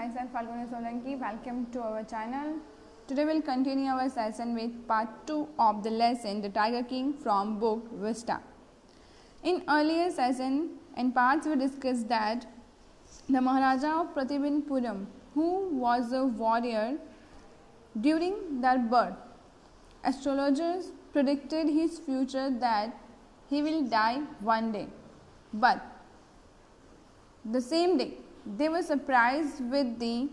myself Falguni. Welcome to our channel. Today we'll continue our session with part 2 of the lesson The Tiger King from book Vista. In earlier session and parts we discussed that the Maharaja of Pratibinpuram, who was a warrior during their birth, astrologers predicted his future that he will die one day, but the same day they were surprised with the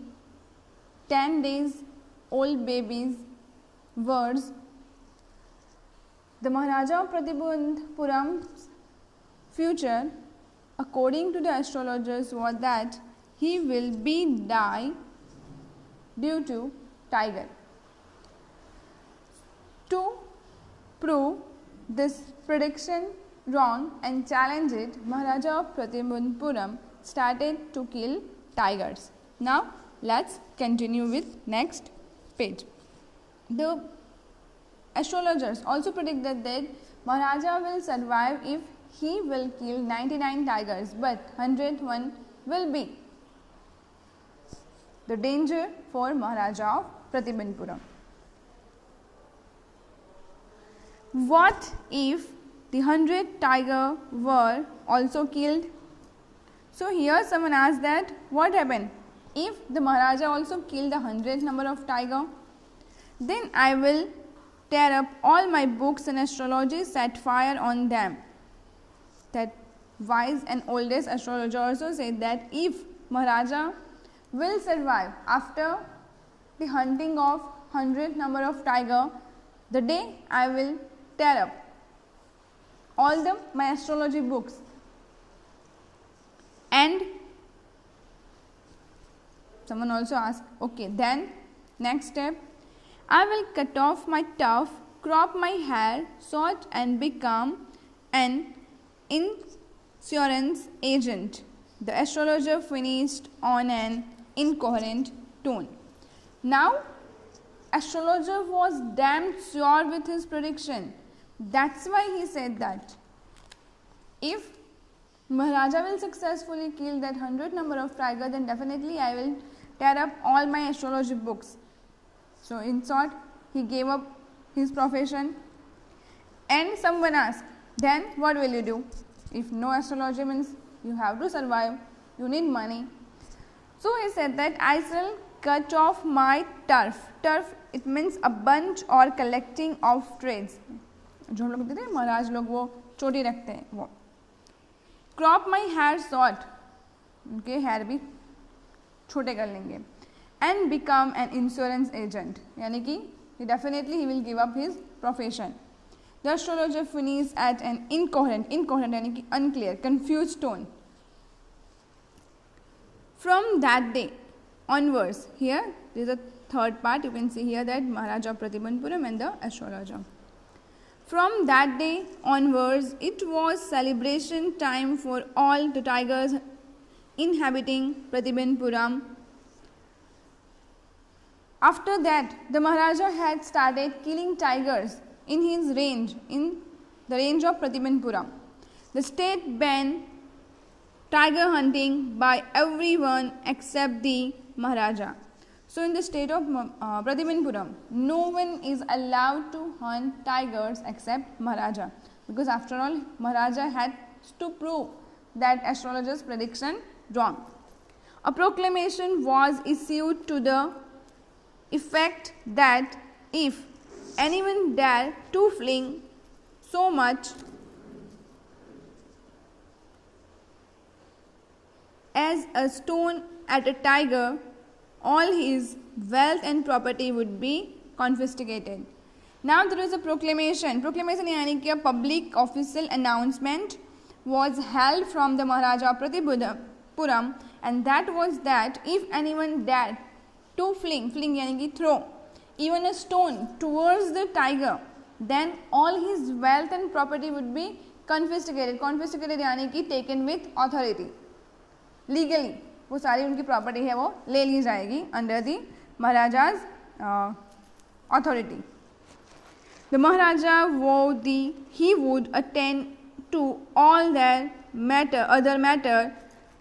10 days old baby's words. The Maharaja of Pratibinpuram's future, according to the astrologers, was that he will die due to tiger. To prove this prediction wrong and challenge it, Maharaja of Pratibinpuram started to kill tigers. Now let's continue with next page. The astrologers also predicted that Maharaja will survive if he will kill 99 tigers, but 101 will be the danger for Maharaja of Pratibinpuram. What if the 100 tigers were also killed? So here someone asked that what happened if the Maharaja also killed the 100th number of tiger? Then I will tear up all my books and astrology, set fire on them. That wise and oldest astrologer also said that if Maharaja will survive after the hunting of 100th number of tiger, the day I will tear up all my astrology books. And someone also asked, okay, then next step, I will cut off my tuft, crop my hair short and become an insurance agent. The astrologer finished on an incoherent tone. Now, astrologer was damn sure with his prediction. That's why he said that if Maharaja will successfully kill that 100th number of tiger, then definitely I will tear up all my astrology books. So in short, he gave up his profession. And someone asked, then what will you do? If no astrology means you have to survive, you need money. So he said that I shall cut off my turf. Turf, it means a bunch or collecting of threads. जो हम लोग कहते हैं महाराज लोग वो चोटी रखते हैं वो. क्रॉप माई हेयर शॉर्ट, उनके हेयर भी छोटे कर लेंगे. And become an insurance agent, यानी कि definitely he will give up his profession. The astrologer finish at an incoherent यानी कि unclear, confuse tone. From that day onwards, here there is a third part, you can see here that Maharaja of Pratibinpuram and the astrologer. From that day onwards, it was celebration time for all the tigers inhabiting Pratibinpuram. After that, the Maharaja had started killing tigers in his range, in the range of Pratibinpuram. The state banned tiger hunting by everyone except the Maharaja. So in the state of Pratibinpuram, no one is allowed to hunt tigers except Maharaja, because after all Maharaja had to prove that astrologer's prediction wrong. A proclamation was issued to the effect that if anyone dare to fling so much as a stone at a tiger, all his wealth and property would be confiscated. Now there is a proclamation. Proclamation यानी कि a public official announcement was held from the Maharaja of Pratibinpuram, and that was that if anyone dared to fling यानी कि throw even a stone towards the tiger, then all his wealth and property would be confiscated. Confiscated यानी कि taken with authority, legally. वो सारी उनकी property है वो ले ली जाएगी अंडर दी महाराजा's authority. The Maharaja he would attend to all their other matter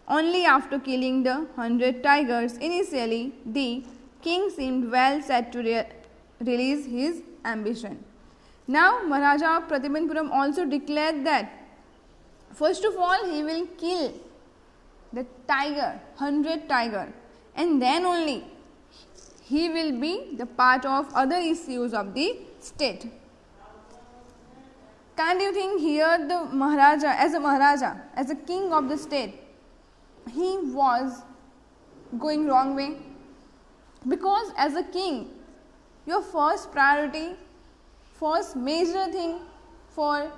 only after killing the 100 tigers. Initially, the king seemed well set to release his ambition. Now, Maharaja of Pratibandpuram also declared that first of all he will kill the tiger, 100 tiger, and then only he will be the part of other issues of the state. Can't you think here the Maharaja, as a king of the state, he was going wrong way? Because as a king, your first priority, first major thing for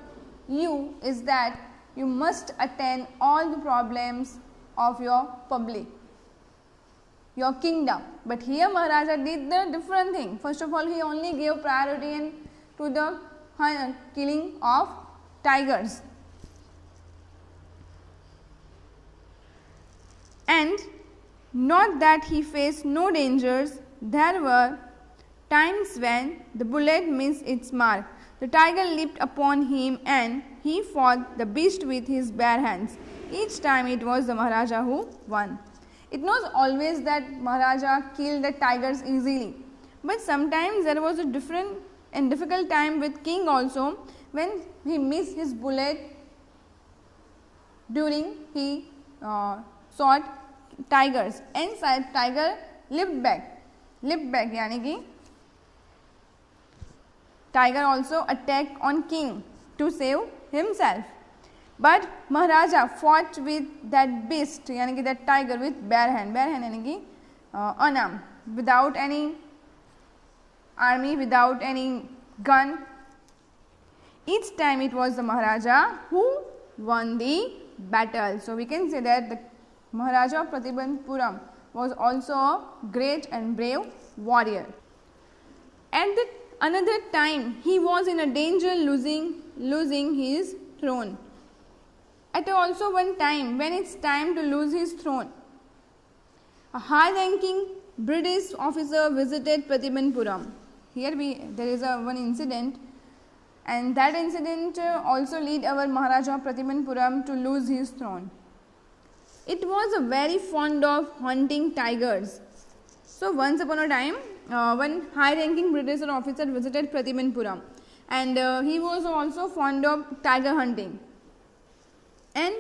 you is that you must attend all the problems of your public, your kingdom. But here Maharaja did the different thing. First of all, he only gave priority to the killing of tigers. And not that he faced no dangers, there were times when the bullet missed its mark. The tiger leaped upon him and he fought the beast with his bare hands. Each time it was the Maharaja who won. It was always that Maharaja killed the tigers easily. But sometimes there was a different and difficult time with king also, when he missed his bullet during he shot tigers, and tiger leaped back यानी कि tiger also attacked on king to save himself. But Maharaja fought with that beast यानी कि that tiger with bare hand यानी कि unarmed, without any army, without any gun. Each time it was the Maharaja who won the battle. So we can say that the Maharaja of Pratibandpuram was also a great and brave warrior. At another time he was in a danger losing his throne. At also one time when it's time to lose his throne, a high-ranking British officer visited Pratibandpuram. Here there is one incident, and that incident also led our Maharaja of Pratibandpuram to lose his throne. It was a very fond of hunting tigers. So once upon a time, one high-ranking British officer visited Pratibandpuram, and he was also fond of tiger hunting and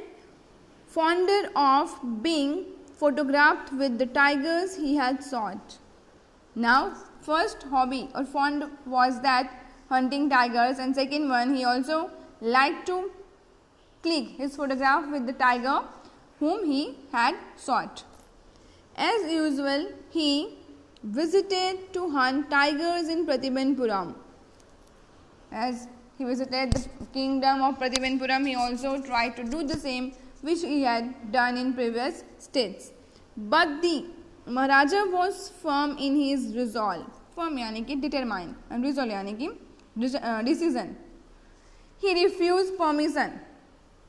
fonder of being photographed with the tigers he had shot. Now, first hobby or fond was that hunting tigers, and second one, he also liked to click his photograph with the tiger whom he had shot. As usual, he visited to hunt tigers in Pratibandpuram. As he visited the kingdom of Pratibandpuram, he also tried to do the same which he had done in previous states. But the Maharaja was firm in his resolve. Firm यानी कि determined, and resolve यानी कि decision. He refused permission.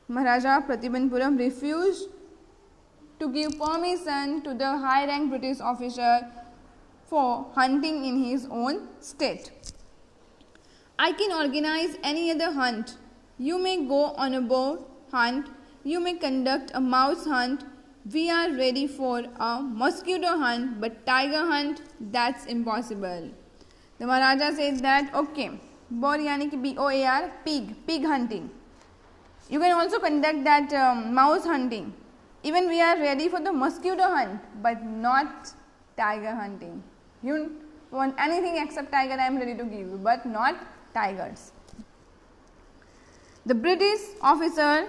Maharaja Pratibandpuram refused to give permission to the high-rank British officer for hunting in his own state. I can organize any other hunt. You may go on a boar hunt. You may conduct a mouse hunt. We are ready for a mosquito hunt, but tiger hunt, that's impossible. The Maharaja said that, okay, boar यानी कि BOAR, pig hunting. You can also conduct that mouse hunting. Even we are ready for the mosquito hunt, but not tiger hunting. You want anything except tiger, I am ready to give you, but not tigers. The British officer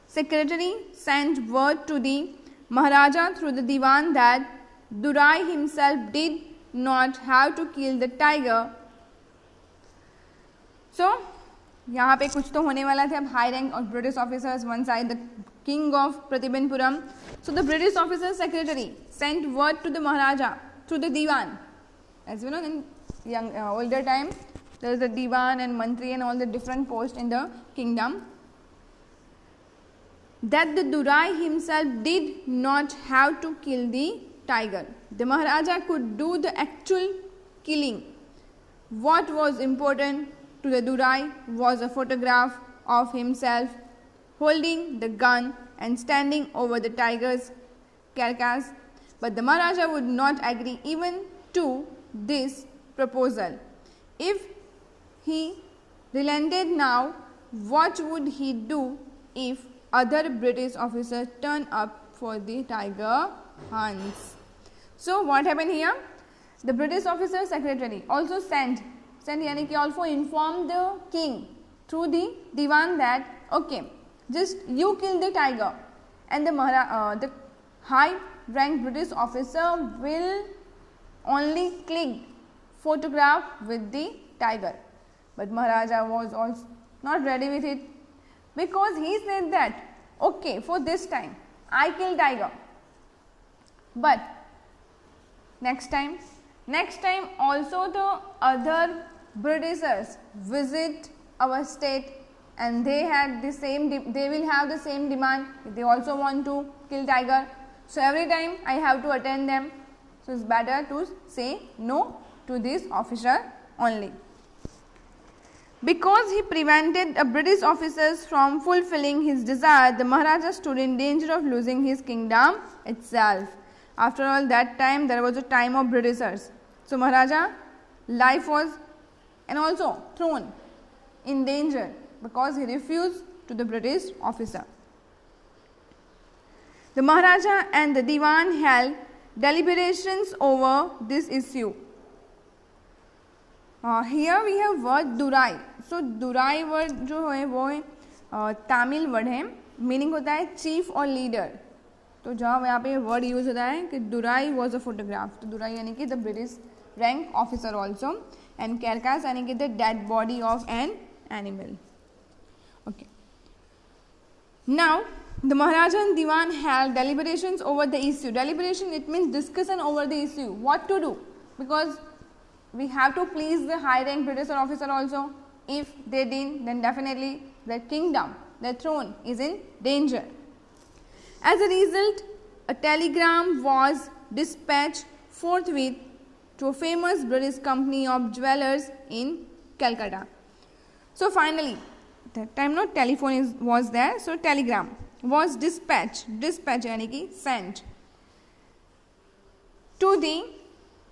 secretary sent word to the Maharaja through the Diwan that Durai himself did not have to kill the tiger. So, यहाँ पे कुछ तो होने वाला था. अब high rank of British officers, one side the king of Pratibandpuram. So the British officer secretary sent word to the Maharaja through the Diwan. As you know, in older time, there is the Diwan and Mantri and all the different posts in the kingdom, that the Durai himself did not have to kill the tiger. The Maharaja could do the actual killing. What was important to the Durai was a photograph of himself holding the gun and standing over the tiger's carcass. But the Maharaja would not agree even to this proposal. If he relented now, what would he do if other British officers turn up for the tiger hunts? So what happened here? The British officer secretary also sent yani ki also informed the king through the diwan that okay, just you kill the tiger, and the high ranked British officer will only click photograph with the tiger. But Maharaja was also not ready with it, because he said that okay, for this time I kill tiger, but next time also the other Britishers visit our state and they will have the same demand. They also want to kill tiger, so every time I have to attend them. So it's better to say no to this officer only. Because he prevented the British officers from fulfilling his desire, the Maharaja stood in danger of losing his kingdom itself. After all, that time there was a time of Britishers. So Maharaja life was and also throne in danger because he refused to the British officer. The Maharaja and the Diwan held deliberations over this issue. Here we have word Durai. So Durai word जो है वो है Tamil word है, meaning होता है chief और leader. तो जहाँ यहाँ पे वर्ड यूज होता है कि दुराई वॉज अ फोटोग्राफ, तो दुराई यानी कि the British rank officer also, and carcass यानी कि the dead body of an animal. Okay. Now, the Maharaja and Diwan held deliberations over the issue. Deliberation, it means discussion over the issue. What to do? Because we have to please the high rank British officer also. If they didn't, then definitely their kingdom, their throne is in danger. As a result, a telegram was dispatched forthwith to a famous British company of jewelers in Calcutta. So finally, that time not telephone was there, so telegram was dispatched यानी कि sent to the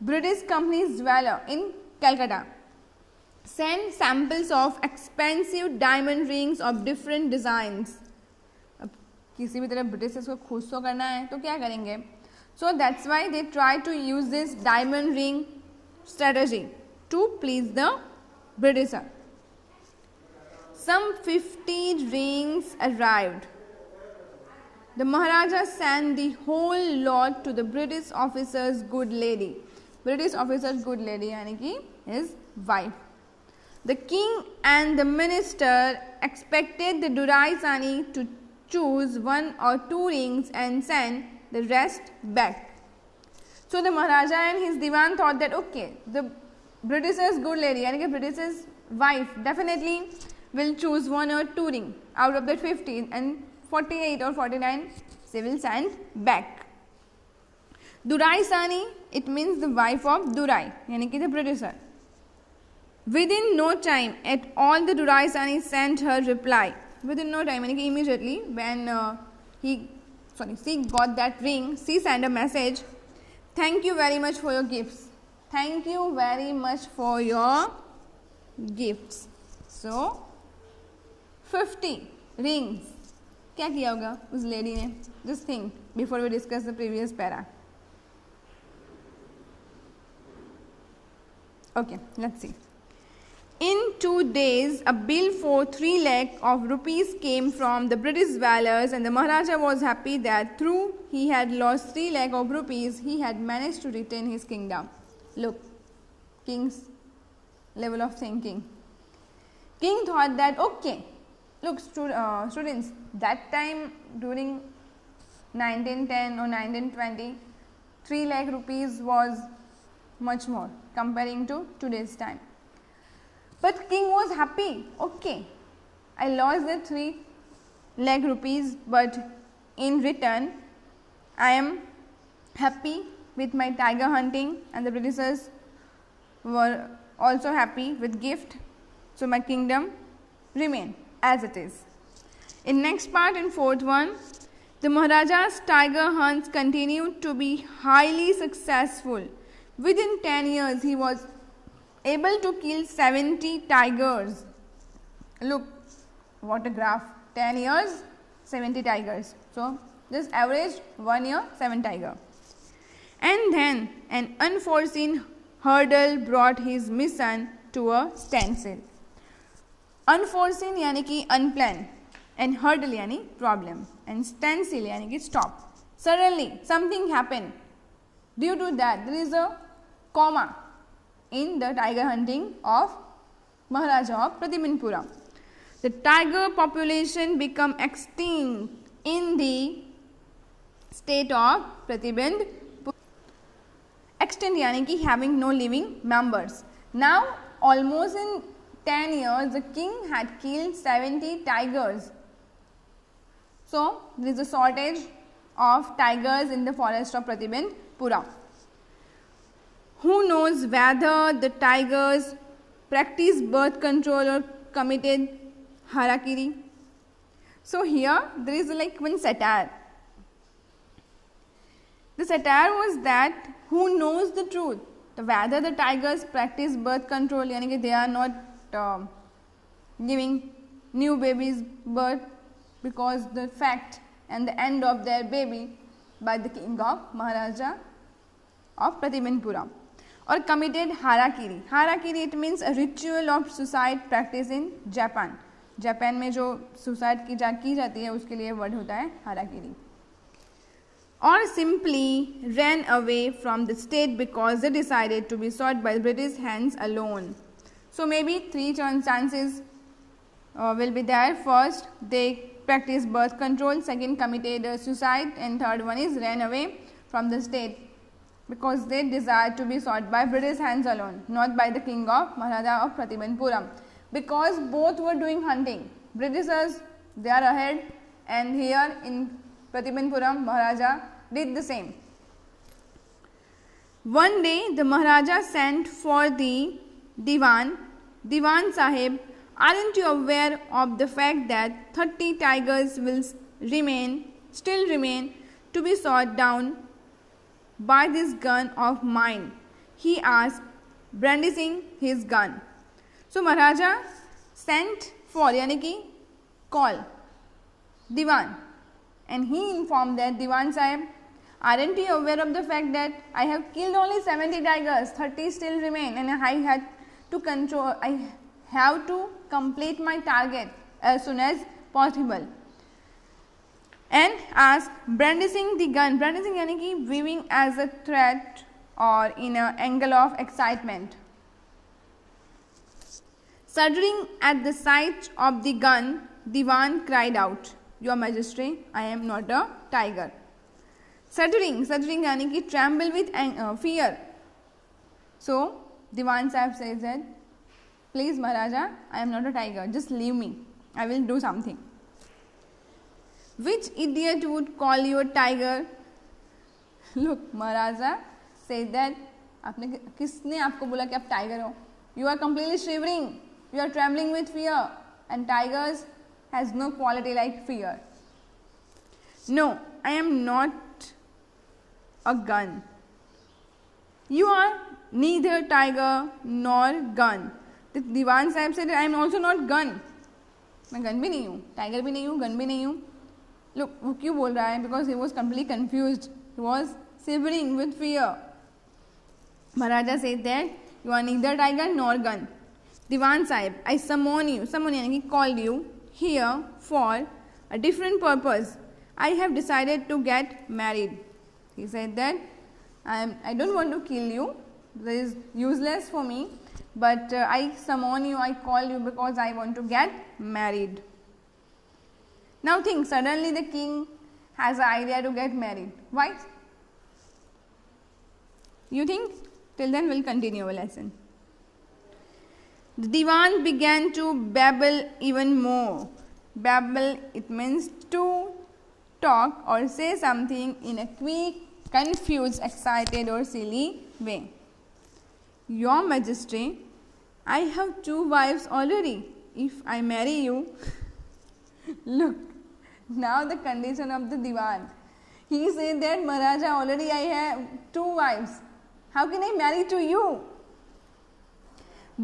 British company's jeweler in Calcutta. Send samples of expensive diamond rings of different designs. अब किसी भी तरह British को खुश तो करना है तो क्या करेंगे? So that's why they try to use this diamond ring strategy to please the Britisher. Some 50 rings arrived. The Maharaja sent the whole lot to the British officer's good lady. British officer's good lady यानी कि his wife. The king and the minister expected the Durai Sani to choose 1 or 2 rings and send the rest back. So the Maharaja and his Diwan thought that okay, the British's good lady यानी कि British's wife definitely will choose 1 or 2 ring out of that 50, and 48 or 49 they will send back. Durai Sani, it means the wife of Durai, यानी कि the Britisher. Within no time at all the Durai Sani sent her reply. Within no time, यानी कि immediately when she got that ring, she sent a message. Thank you very much for your gifts. Thank you very much for your gifts. So 50 rings. क्या किया होगा उस lady ने? Just think before we discuss the previous para. Okay, let's see. In 2 days, a bill for 3 lakh of rupees came from the British valors, and the Maharaja was happy that though he had lost 3 lakh of rupees, he had managed to retain his kingdom. Look, king's level of thinking. King thought that okay, look students, that time during 1910 or 1920, 3 lakh rupees was much more comparing to today's time. But king was happy. Okay, I lost the 3 lakh rupees, but in return I am happy with my tiger hunting, and the Britishers were also happy with gift. So my kingdom remained as it is. In next part, in 4th one, The Maharaja's tiger hunts continued to be highly successful. Within 10 years, he was able to kill 70 tigers. Look, what a graph. 10 years, 70 tigers. So, this averaged 1 year, 7 tigers. And then, an unforeseen hurdle brought his mission to a standstill. Unforeseen यानी कि unplanned, and hurdle यानी problem, and standstill यानी कि stop. Suddenly, something happened. Due to that, there is a comma in the tiger hunting of Maharaja of Pratibindpura. The tiger population became extinct in the state of Pratibindpura. Extinct यानी कि having no living members. Now, almost in 10 years, the king had killed 70 tigers. So, there is a shortage of tigers in the forest of Pratibindpura. Who knows whether the tigers practiced birth control or committed harakiri? So, here there is like one satire. The satire was that who knows the truth? Whether the tigers practice birth control, यानी कि they are not giving new babies birth because the fact and the end of their baby by the king of Maharaja of Pratibindpura, or committed harakiri. Harakiri, it means a ritual of suicide practice in Japan. Japan में जो suicide की जाती है उसके लिए word होता है harakiri. Or simply ran away from the state because they decided to be sought by British hands alone. So maybe 3 chances will be there. First, they practiced birth control, second committed suicide, and third one is ran away from the state because they desired to be sought by British hands alone, not by the king of Maharaja of Pratibindpura. Because both were doing hunting. Britishers, they are ahead, and here in Pratibindpura, Maharaja did the same. One day, the Maharaja sent for the Diwan. Diwan Sahib, aren't you aware of the fact that 30 tigers will still remain to be shot down by this gun of mine? He asked, brandishing his gun. So, Maharaja sent for, यानी कि call, Diwan, and he informed that Diwan Sahib, aren't you aware of the fact that I have killed only 70 tigers, 30 still remain, and I have to complete my target as soon as possible. And asked, brandishing the gun, brandishing यानी कि waving as a threat or in an angle of excitement. Shuddering at the sight of the gun, Diwan cried out, Your Majesty, I am not a tiger. Shuddering यानी कि tremble with fear. So, Diwan Sahib says that, please Maharaja, I am not a tiger, just leave me, I will do something. Which idiot would call you a tiger? Look, Maharaja said that, किसने आपको बोला कि आप tiger हो? You are completely shivering. You are trembling with fear, and tigers has no quality like fear. No, I am not a gun. You are neither tiger nor gun. The Diwan Sahib said, I am also not gun. मैं gun भी नहीं हूँ, tiger भी नहीं हूँ, gun भी नहीं हूँ. Look, वो क्यों बोल रहा है? Because he was completely confused. He was shivering with fear. Maharaja said that you are neither tiger nor gun. Diwan Sahib, I summon you, यानी कि called you here for a different purpose. I have decided to get married. He said that I don't want to kill you. This is useless for me. But I summon you, I call you because I want to get married. Now think, suddenly the king has an idea to get married. Why? You think? Till then we will continue our lesson. The Diwan began to babble even more. Babble, it means to talk or say something in a quick, confused, excited or silly way. Your Majesty, I have 2 wives already. If I marry you, look, Now the condition of the Diwan. He said that Maharaja, already I have 2 wives. How can I marry to you?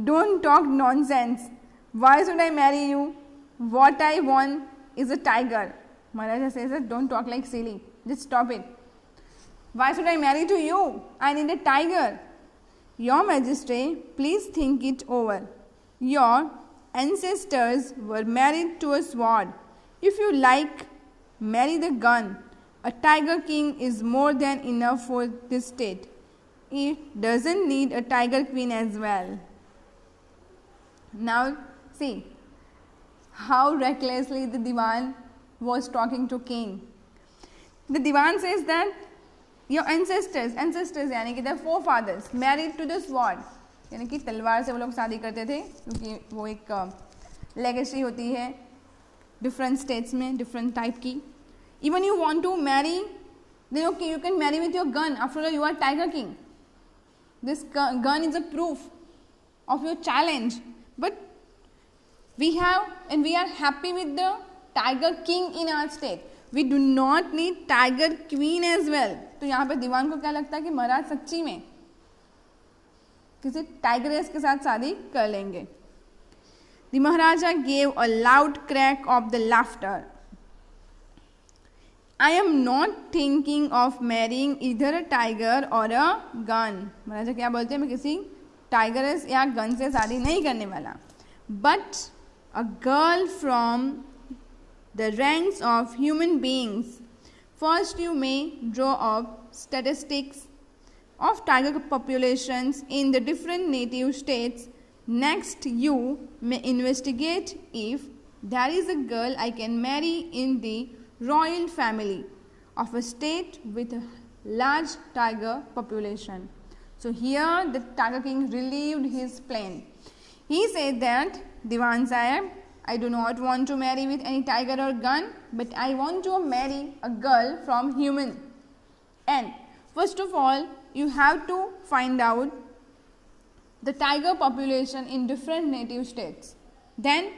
Don't talk nonsense. Why should I marry you? What I want is a tiger. Maharaja says that don't talk like silly. Just stop it. Why should I marry to you? I need a tiger. Your Majesty, please think it over. Your ancestors were married to a sword. If you like, marry the gun. A tiger king is more than enough for this state. It doesn't need a tiger queen as well. Now see how recklessly the Diwan was talking to king. The Diwan says that your ancestors यानी कि their forefathers married to the sword, यानी कि तलवार से वो लोग शादी करते थे, क्योंकि वो एक legacy होती है different states में different type की. Even you want to marry, then okay, you can marry with your gun. After all, you are tiger king. This gun is a proof of your challenge. But we have and we are happy with the tiger king in our state. We do not need tiger queen as well. तो यहाँ पे दीवान को क्या लगता है कि महाराज सच्ची में किसी टाइगरेस के साथ शादी कर लेंगे. The Maharaja gave a loud crack of the laughter. I am not thinking of marrying either a tiger or a gun. महाराजा क्या बोलते हैं, मैं किसी टाइगरेस या गन से शादी नहीं करने वाला. But a girl from the ranks of human beings. First, you may draw up statistics of tiger populations in the different native states. Next, you may investigate if there is a girl I can marry in the royal family of a state with a large tiger population. So here the tiger king relieved his plan. He said that, Diwan Sahib, I do not want to marry with any tiger or gun, but I want to marry a girl from human. And first of all, you have to find out the tiger population in different native states. Then,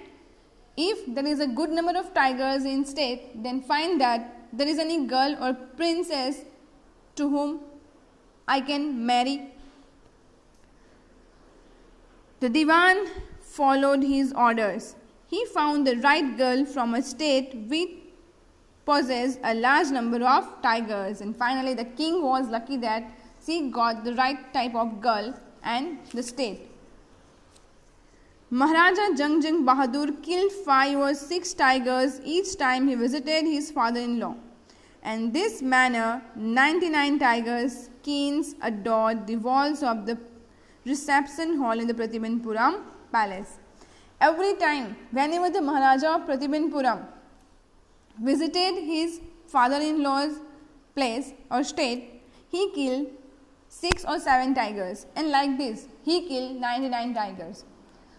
if there is a good number of tigers in state, then find that there is any girl or princess to whom I can marry. The Diwan followed his orders. He found the right girl from a state which possessed a large number of tigers, and finally the king was lucky that she got the right type of girl and the state. Maharaja Jang Jang Bahadur killed 5 or 6 tigers each time he visited his father-in-law. And this manner 99 tigers kings adored the walls of the reception hall in the Pratibinpuram palace. Every time, whenever the Maharaja of Pratibinpuram visited his father-in-law's place or state, he killed 6 or 7 tigers, and like this he killed 99 tigers.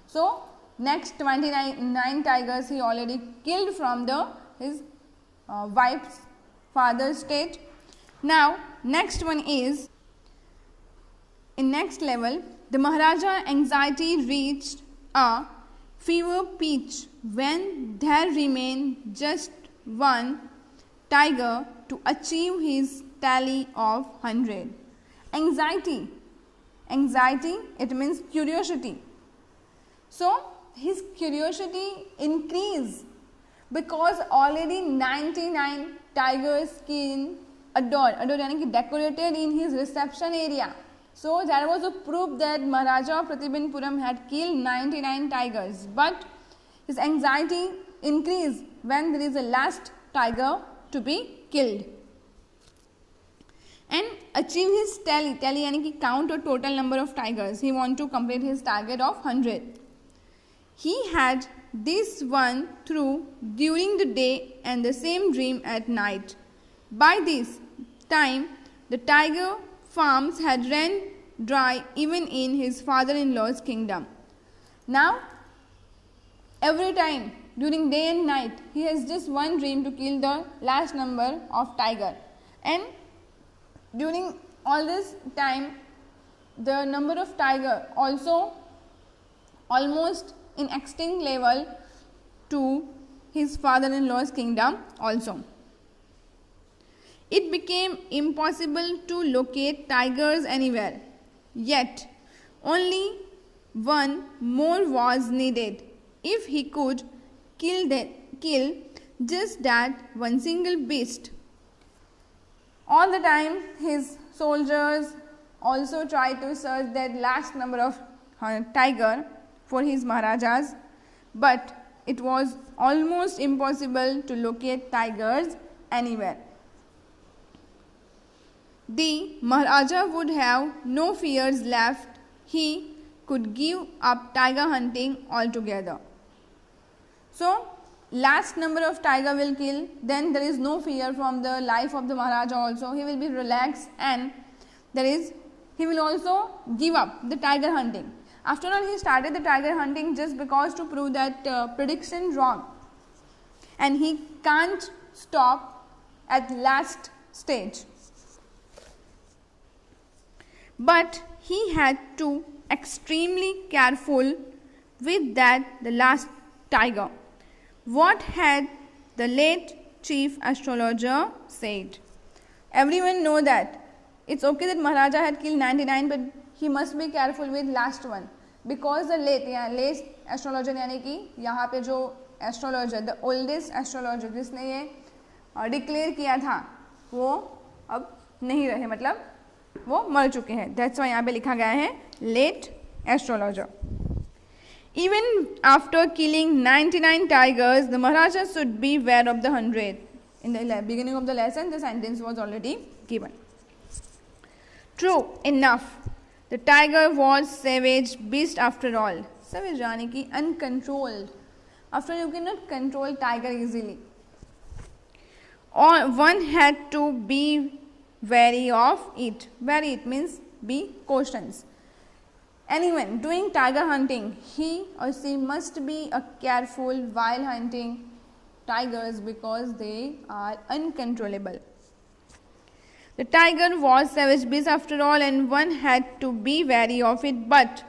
So next 29 tigers he already killed from his wife's father's state. Now next one is, in next level, the Maharaja anxiety reached a fever pitch when there remained just one tiger to achieve his tally of 100. Anxiety, it means curiosity. So his curiosity increased because already 99 tigers king adored यानी कि decorated in his reception area. So there was a proof that Maharaja of Pratibinpuram had killed 99 tigers, but his anxiety increased when there is a last tiger to be killed. And achieve his tally यानी कि count or total number of tigers. He want to complete his target of 100. He had this one through during the day and the same dream at night. By this time, the tiger farms had run dry even in his father-in-law's kingdom. Now, every time during day and night, he has just one dream to kill the last number of tiger. And during all this time, the number of tiger also almost in extinct level to his father-in-law's kingdom also. It became impossible to locate tigers anywhere, yet only one more was needed. If he could kill just that one single beast. All the time his soldiers also tried to search that last number of tiger for his Maharajas, but it was almost impossible to locate tigers anywhere. The Maharaja would have no fears left. He could give up tiger hunting altogether. So, last number of tiger will kill, then there is no fear from the life of the Maharaja also. He will be relaxed, and he will also give up the tiger hunting. After all, he started the tiger hunting just because to prove that prediction wrong, and he can't stop at last stage. But he had to extremely careful with the last tiger. What had the late chief astrologer said? Everyone know that it's okay that Maharaja had killed 99, but he must be careful with last one, because the late astrologer यानी कि यहाँ पे जो astrologer, the oldest astrologer जिसने ये declare किया था, वो अब नहीं रहे, मतलब वो मर चुके हैं. That's why यहाँ पे लिखा गया है late astrologer. Even after killing 99 tigers, the Maharaja should be aware of the 100. In the beginning of the lesson, the sentence was already given. True enough, the tiger was savage beast after all. Savage यानी कि uncontrolled. After all, you cannot control tiger easily. Or one had to be wary of it. Wary it means be cautious. Anyone doing tiger hunting, he or she must be careful while hunting tigers because they are uncontrollable. The tiger was savage beast after all, and one had to be wary of it. But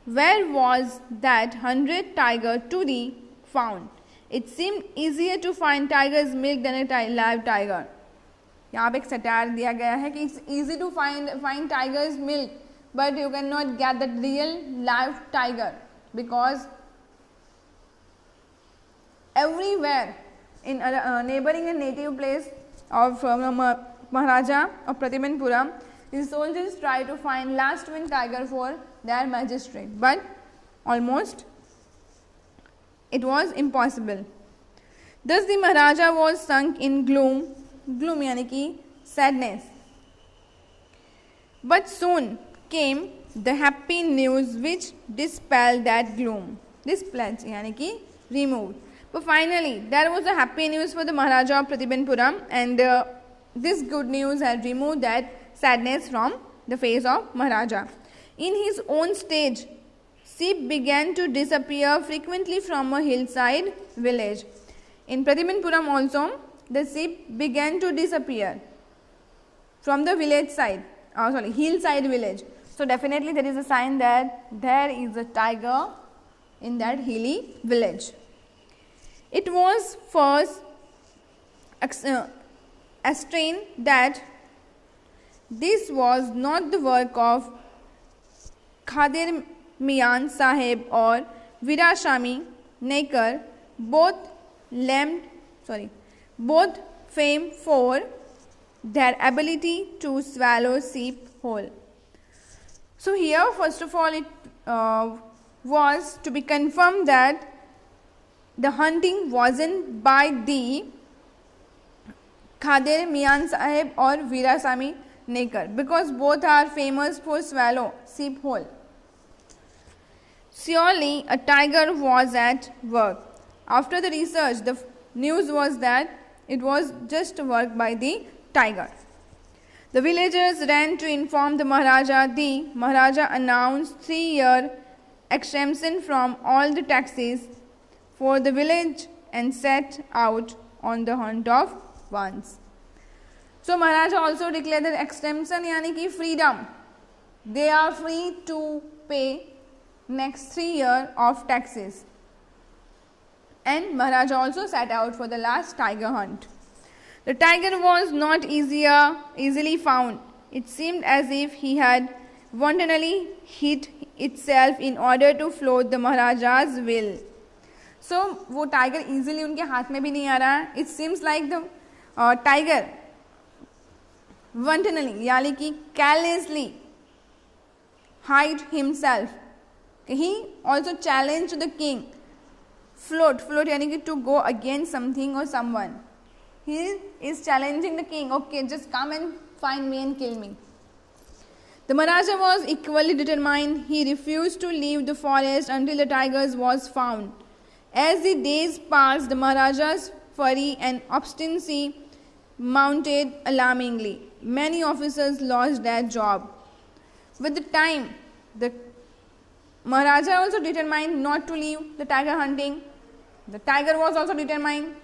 where was that 100 tiger to be found? It seemed easier to find tiger's milk than a live tiger. यहाँ पे एक satire दिया गया है कि it's easy to find tiger's milk, but you cannot get the real live tiger, because everywhere in neighboring a native place of Maharaja of Pratimanpuram, his soldiers try to find last one tiger for their magistrate, but almost it was impossible. Thus the Maharaja was sunk in gloom यानी कि sadness. But soon came the happy news which dispelled that gloom. Dispelled यानी कि removed. But finally there was a happy news for the Maharaja of Pratibanpuram, and this good news had removed that sadness from the face of Maharaja. In his own stage, sheep began to disappear frequently from a hillside village. In Pratibanpuram also, the sheep began to disappear from the village side, hillside village. So definitely there is a sign that there is a tiger in that hilly village. It was first ascertained that this was not the work of Khadir Mian Sahib or Virashami Naikar, both famed for their ability to swallow sheep whole. So here first of all it was to be confirmed that the hunting wasn't by the Khadir Mian Sahib or Virasami Naikar, because both are famous for swallow sheep whole. Surely a tiger was at work. After the research, the news was that it was just work by the tiger. The villagers ran to inform the Maharaja. The Maharaja announced 3-year exemption from all the taxes for the village and set out on the hunt of ones. So Maharaja also declared that exemption यानी कि freedom. They are free to pay next 3 years of taxes. and Maharaja also set out for the last tiger hunt. The tiger was not easily found. It seemed as if he had wantonly hid itself in order to float the Maharaja's will. So वो tiger easily उनके हाथ में भी नहीं आ रहा है. It seems like the tiger wantonly यानी कि carelessly hide himself. He also challenged the king. Float यानी कि to go against something or someone. He is challenging the king. Okay, just come and find me and kill me. The Maharaja was equally determined. He refused to leave the forest until the tiger was found. As the days passed, the Maharaja's fury and obstinacy mounted alarmingly. Many officers lost their job. With the time, the Maharaja also determined not to leave the tiger hunting. The tiger was also determined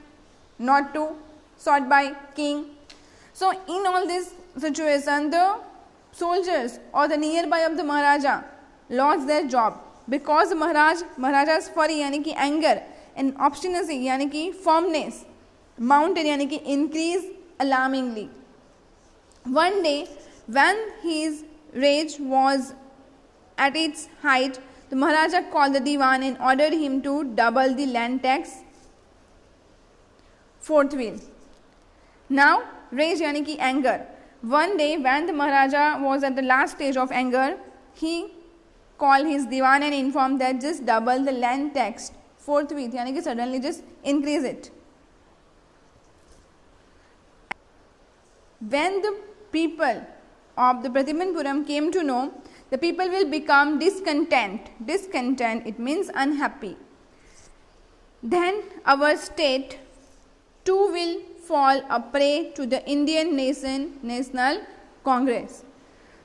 not to sought by king. So in all this situation, the soldiers or the nearby of the Maharaja lost their job because the Maharaja's fury यानी कि anger and obstinacy यानी कि firmness mounted यानी कि increased alarmingly. One day when his rage was at its height, the Maharaja called the Diwan and ordered him to double the land tax forthwith. Now, rage यानी कि anger. One day when the Maharaja was at the last stage of anger, he called his Diwan and informed that just double the land tax forthwith यानी कि suddenly just increase it. When the people of the Pratibandhuram came to know, the people will become discontent. Discontent, it means unhappy. Then our state too will fall a prey to the Indian National Congress.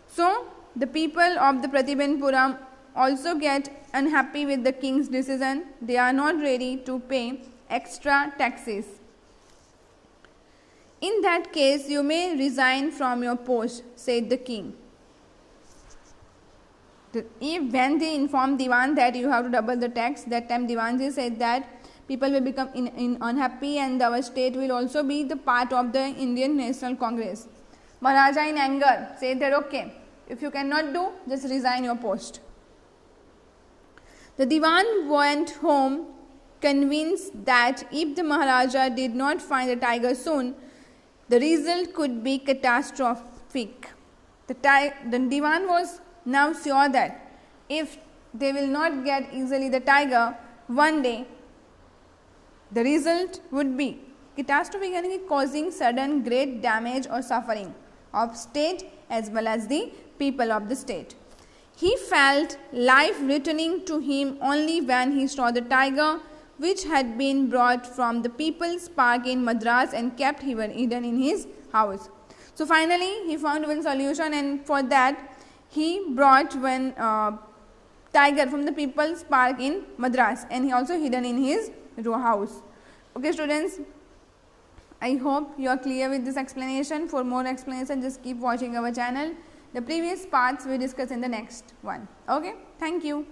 So, the people of the Pratibandhuram also get unhappy with the king's decision. They are not ready to pay extra taxes. In that case, you may resign from your post, said the king. When they informed Diwan that you have to double the tax, that time Diwanji said that people will become unhappy and our state will also be the part of the Indian National Congress. Maharaja in anger said that okay, if you cannot do, just resign your post. The Diwan went home convinced that if the Maharaja did not find the tiger soon, the result could be catastrophic. The Diwan was now sure that if they will not get easily the tiger, one day the result would be catastrophic, यानी causing sudden great damage or suffering of state as well as the people of the state. He felt life returning to him only when he saw the tiger, which had been brought from the People's Park in Madras and kept hidden in his house. So finally he found one solution, and for that he brought one tiger from the People's Park in Madras and he also hidden in his house. Okay students, I hope you are clear with this explanation. For more explanation, just keep watching our channel. The previous parts we discuss in the next one. Okay, thank you.